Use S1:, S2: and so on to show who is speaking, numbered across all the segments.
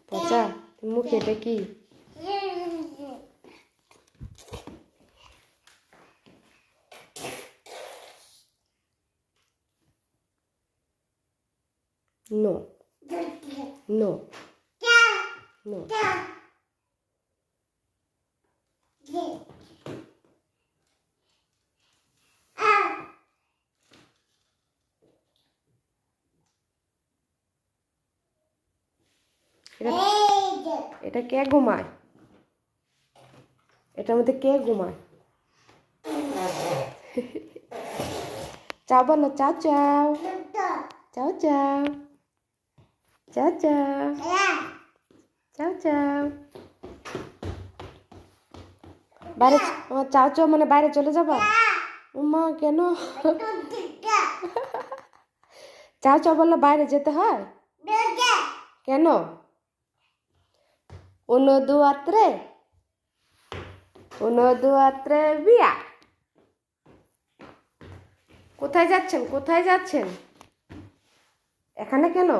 S1: পচা মুখে এটা কি? No. No. No. এটা কে ঘুমায়? এটার মধ্যে কে ঘুমায়? চাও বলো, চাও চাও চাও চাও চাও চাও চাও চাও। বাইরে চাও চাও মানে বাইরে চলে যাবা? মা কেন? চাও চাও বললে বাইরে যেতে হয় কেন? Uno, dua, tres. Uno, dua, tres, via. কোথায় যাচ্ছেন? কোথায় যাচ্ছেন? এখানে কেন?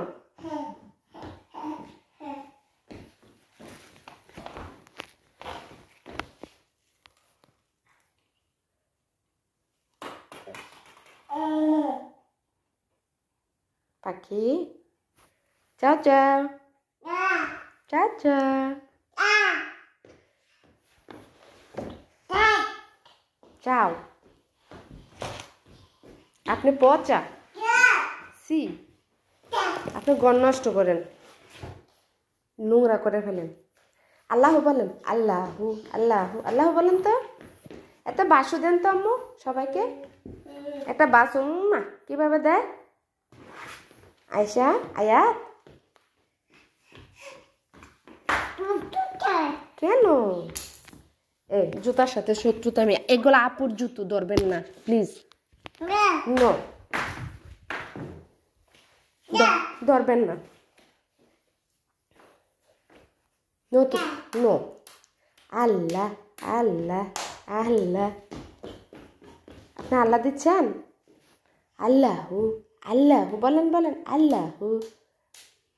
S1: পাখি চাও চাও চাও চাও চাও। আপনি পচা সি, আপনি গণ নষ্ট করেন, নোংরা করে ফেলেন। আল্লাহ বলেন, আল্লাহু আল্লাহু আল্লাহ বলেন তো। একটা বাসু দেন তো আম্মু সবাইকে, একটা বাসু। মা কিভাবে দেয়? আয়শা, আয়াত কেন? এই জুতার সাথে শত্রুতা আমি, এগুলো আপুর জুতো ধরবেন না প্লিজ। নো, ধরবেন না। নো তো, নো। আল্লাহ আল্লাহ আল্লাহ, আপনি আল্লাহ দিচ্ছেন? আল্লাহু আল্লাহু বলেন, বলেন আল্লাহু।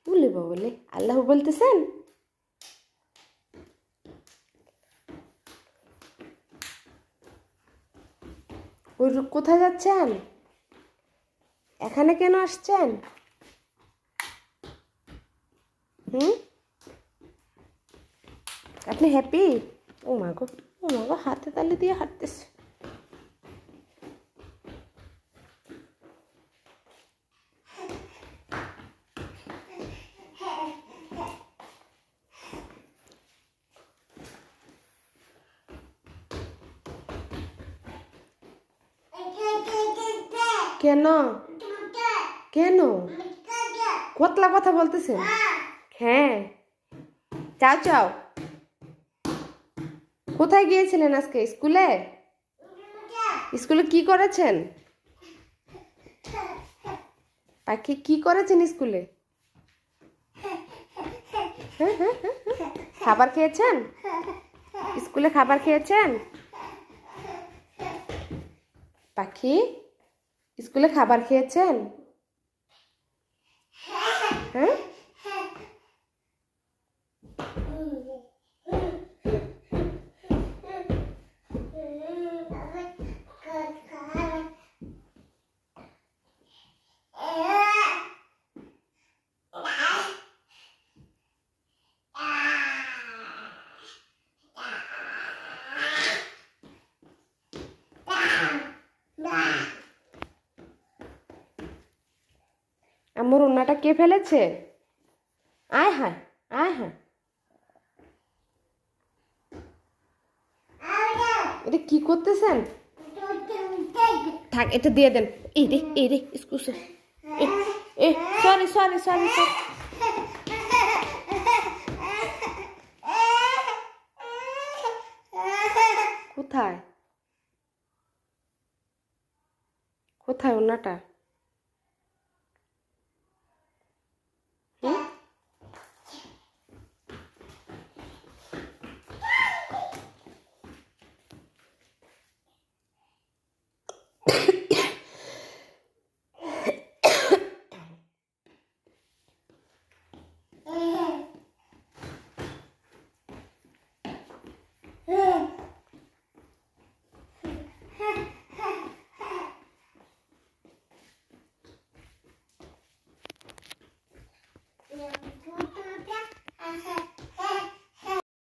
S1: বলিব বলে আল্লাহু বলতেছেন? কোথায় যাচ্ছেন? এখানে কেন আসছেন? আপনি হ্যাপি? ও মা গো, ও মা গো, হাতে তালি দিয়ে হাঁটতেছে। কেন? কেন কতলা কথা বলতেছেন? হ্যাঁ, চাও চাও। কোথায় গিয়েছিলেন আজকে? স্কুলে? স্কুলে কি করেছেন? পাখি কি করেছেন স্কুলে? খাবার খেয়েছেন? স্কুলে খাবার খেয়েছেন? পাখি স্কুলে খাবার খেয়েছেন? হ্যাঁ, আমার ওন্নাটা কে ফেলেছে? আয় হায়, আয় হায়, এটা কি করতেছেন? থাক, এটা দিয়ে দেন। এই রে স্কুসে, সরি সরি সরি সরি। কোথায় কোথায় ওন্নাটা?